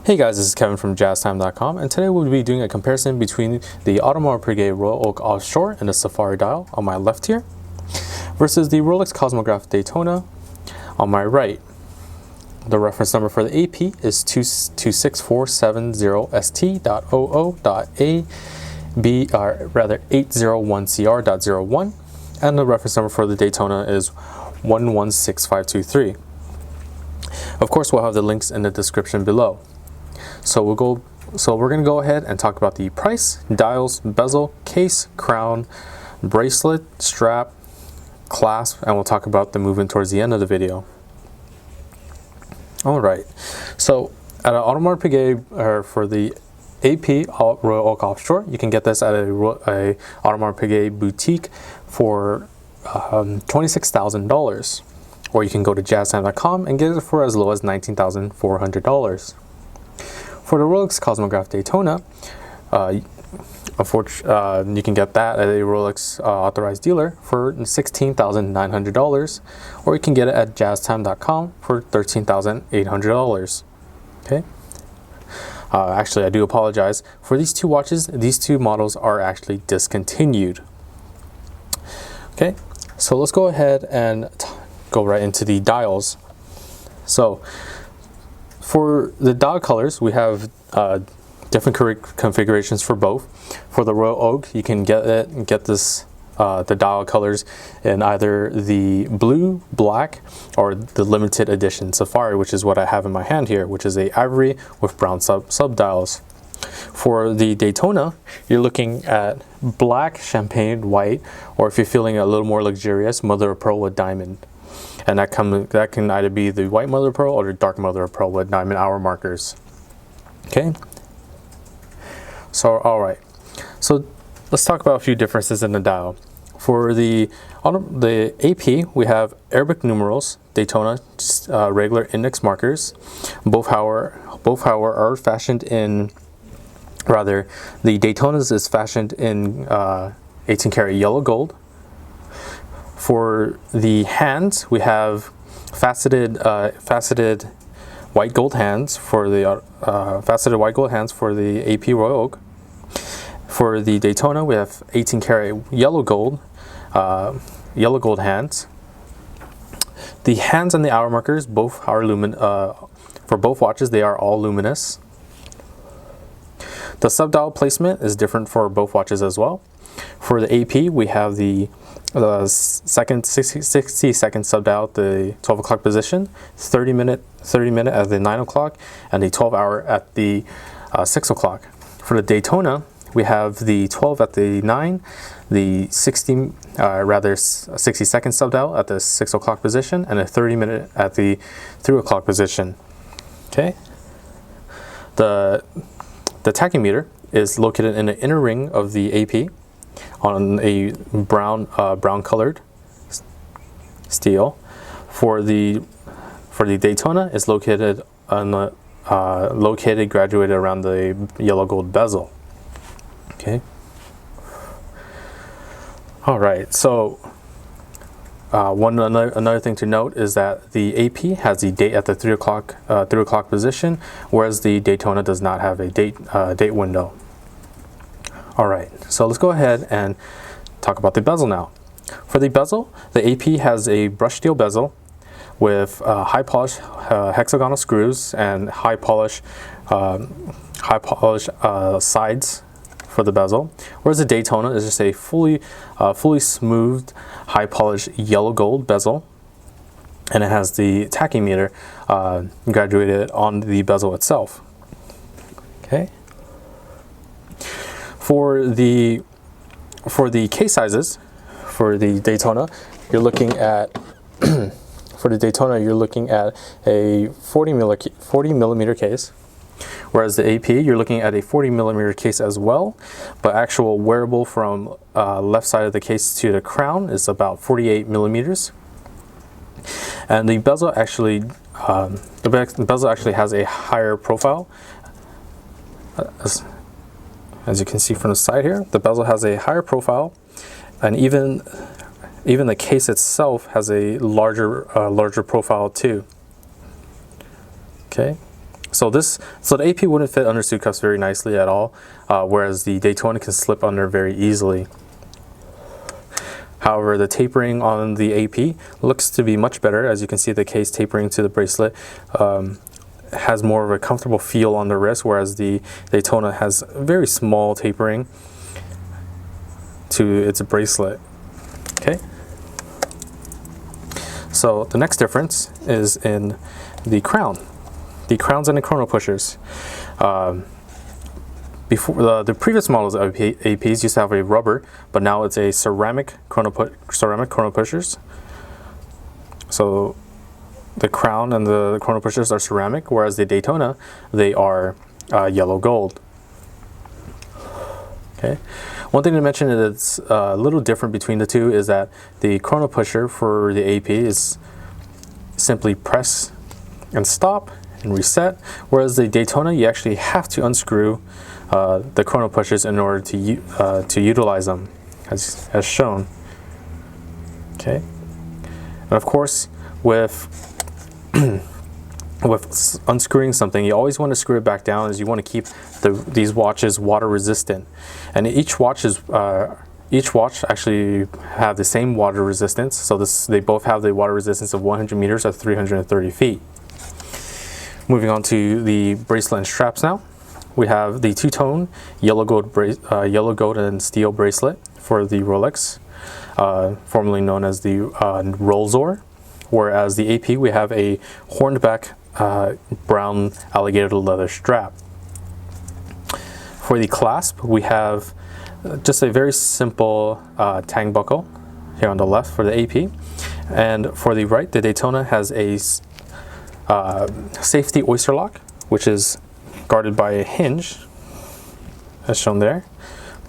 Hey guys, this is Kevin from JazTime.com, and today we'll be doing a comparison between the Audemars Piguet Royal Oak Offshore and the Safari dial on my left here versus the Rolex Cosmograph Daytona on my right. The reference number for the AP is 26470ST.00.801CR.01, and the reference number for the Daytona is 116523. Of course, we'll have the links in the description below. So we're going to go ahead and talk about the price, dials, bezel, case, crown, bracelet, strap, clasp, and we'll talk about the movement towards the end of the video. Alright, so at an Audemars Piguet, or for the AP Royal Oak Offshore, you can get this at a Audemars Piguet boutique for $26,000. Or you can go to JazTime.com and get it for as low as $19,400. For the Rolex Cosmograph Daytona, you can get that at a Rolex authorized dealer for $16,900, or you can get it at JazTime.com for $13,800. Okay. Actually, I do apologize. For these two watches, these two models are actually discontinued. Okay, so let's go ahead and go right into the dials. So for the dial colors, we have different configurations for both. For the Royal Oak, you can get the dial colors in either the blue, black, or the limited edition Safari, which is what I have in my hand here, which is a ivory with brown sub dials. For the Daytona, you're looking at black, champagne, white, or if you're feeling a little more luxurious, mother of pearl with diamond. And that can either be the white mother of pearl or the dark mother of pearl with diamond hour markers. Okay. So alright. So let's talk about a few differences in the dial. For the AP, we have Arabic numerals, Daytona, regular index markers. Both however are fashioned in, rather, the Daytona's is fashioned in 18 karat yellow gold. For the hands, we have faceted white gold hands for the AP Royal Oak. For the Daytona, we have 18 karat yellow gold hands. The hands and the hour markers both are for both watches, they are all luminous. The sub-dial placement is different for both watches as well. For the AP, we have the 60-second sub-dial at the 12 o'clock position, 30 minute at the 9 o'clock, and the 12 hour at the 6 o'clock. For the Daytona, we have the 12 at the 9, the 60-second sub-dial at the 6 o'clock position, and a 30 minute at the 3 o'clock position. Okay. The tachymeter is located in the inner ring of the AP on a brown colored steel. For the Daytona, is located on the graduated around the yellow gold bezel. Okay. All right. So another thing to note is that the AP has the date at the 3 o'clock position, whereas the Daytona does not have a date window. All right, so let's go ahead and talk about the bezel now. For the bezel, the AP has a brushed steel bezel with high polish hexagonal screws and high polish sides for the bezel, whereas the Daytona is just a fully smoothed, high polished yellow gold bezel, and it has the tachymeter graduated on the bezel itself. Okay. For the case sizes, for the Daytona, you're looking at a 40 millimeter case, whereas the AP, you're looking at a 40 millimeter case as well, but actual wearable from left side of the case to the crown is about 48 millimeters. And the bezel actually has a higher profile. As you can see from the side here, the bezel has a higher profile, and even the case itself has a larger profile too. Okay, So the AP wouldn't fit under suit cuffs very nicely at all, whereas the Daytona can slip under very easily. However, the tapering on the AP looks to be much better. As you can see, the case tapering to the bracelet has more of a comfortable feel on the wrist, whereas the Daytona has very small tapering to its bracelet. Okay. So the next difference is in the crown. The crowns and the chrono pushers. Before the previous models of APs used to have a rubber, but now it's a ceramic chrono pushers. So the crown and the chrono pushers are ceramic, whereas the Daytona, they are yellow gold. Okay. One thing to mention that's a little different between the two is that the chrono pusher for the AP is simply press and stop and reset, whereas the Daytona, you actually have to unscrew the chrono pushers in order to utilize them, as shown. Okay, and of course, with unscrewing something, you always want to screw it back down, as you want to keep these watches water resistant. And each watch actually have the same water resistance. So they both have the water resistance of 100 meters at 330 feet. Moving on to the bracelet and straps now. We have the two-tone yellow gold and steel bracelet for the Rolex, formerly known as the Rolesor. Whereas the AP, we have a hornback brown alligator leather strap. For the clasp, we have just a very simple tang buckle here on the left for the AP. And for the right, the Daytona has a safety oyster lock, which is guarded by a hinge, as shown there.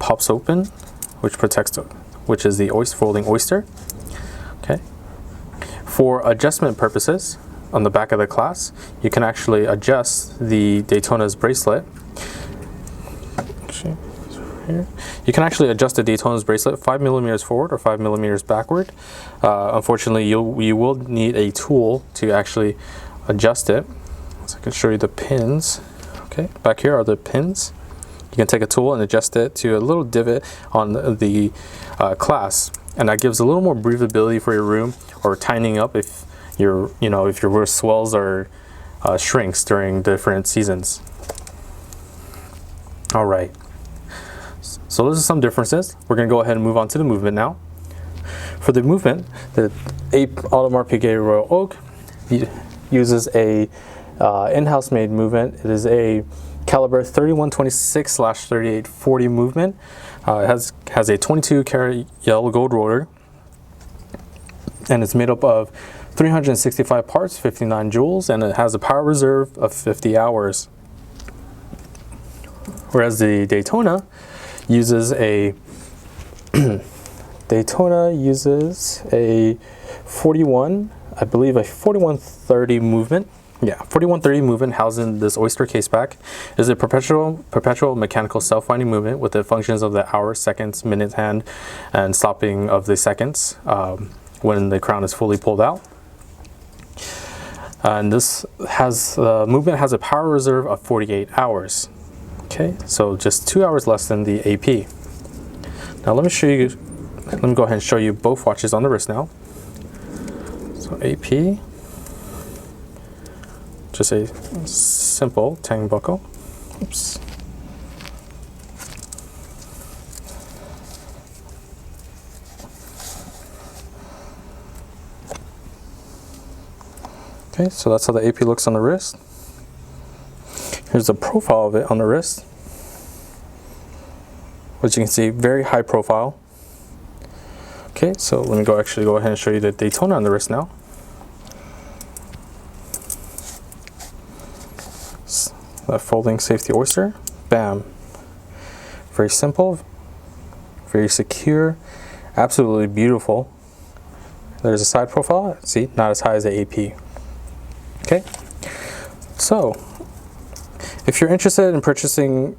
Pops open, which is the folding oyster. Okay. For adjustment purposes, on the back of the clasp, you can actually adjust the Daytona's bracelet. You can actually adjust the Daytona's bracelet 5 millimeters forward or 5 millimeters backward. Unfortunately, you will need a tool to actually adjust it. So I can show you the pins. Okay, back here are the pins. You can take a tool and adjust it to a little divot on the clasp, and that gives a little more breathability for your room, or tightening up if your wrist swells or shrinks during different seasons. All right. So those are some differences. We're going to go ahead and move on to the movement now. For the movement, the Audemars Piguet Royal Oak uses a in-house made movement. It is a caliber 3126/3840 movement. It has a 22 karat yellow gold rotor, and it's made up of 365 parts, 59 jewels, and it has a power reserve of 50 hours. Whereas the Daytona uses a 4130 movement. Yeah, 4130 movement housed in this oyster case back is a perpetual mechanical self-winding movement with the functions of the hour, seconds, minute hand, and stopping of the seconds when the crown is fully pulled out. And this movement has a power reserve of 48 hours. Okay, so just 2 hours less than the AP. Now let me go ahead and show you both watches on the wrist now. So AP, just a simple tang buckle. Oops. Okay, so that's how the AP looks on the wrist. Here's the profile of it on the wrist, which you can see, very high profile. Okay, so let me go ahead and show you the Daytona on the wrist now. That folding safety oyster, bam. Very simple, very secure, absolutely beautiful. There's a side profile, see, not as high as the AP. Okay, so if you're interested in purchasing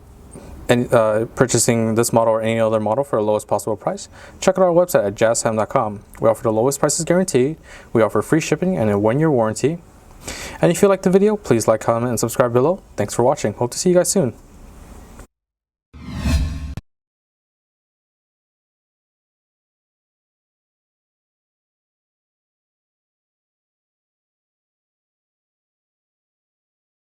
this model or any other model for the lowest possible price, check out our website at JazTime.com. We offer the lowest prices guaranteed, we offer free shipping and a 1-year warranty. And if you liked the video, please like, comment, and subscribe below. Thanks for watching. Hope to see you guys soon.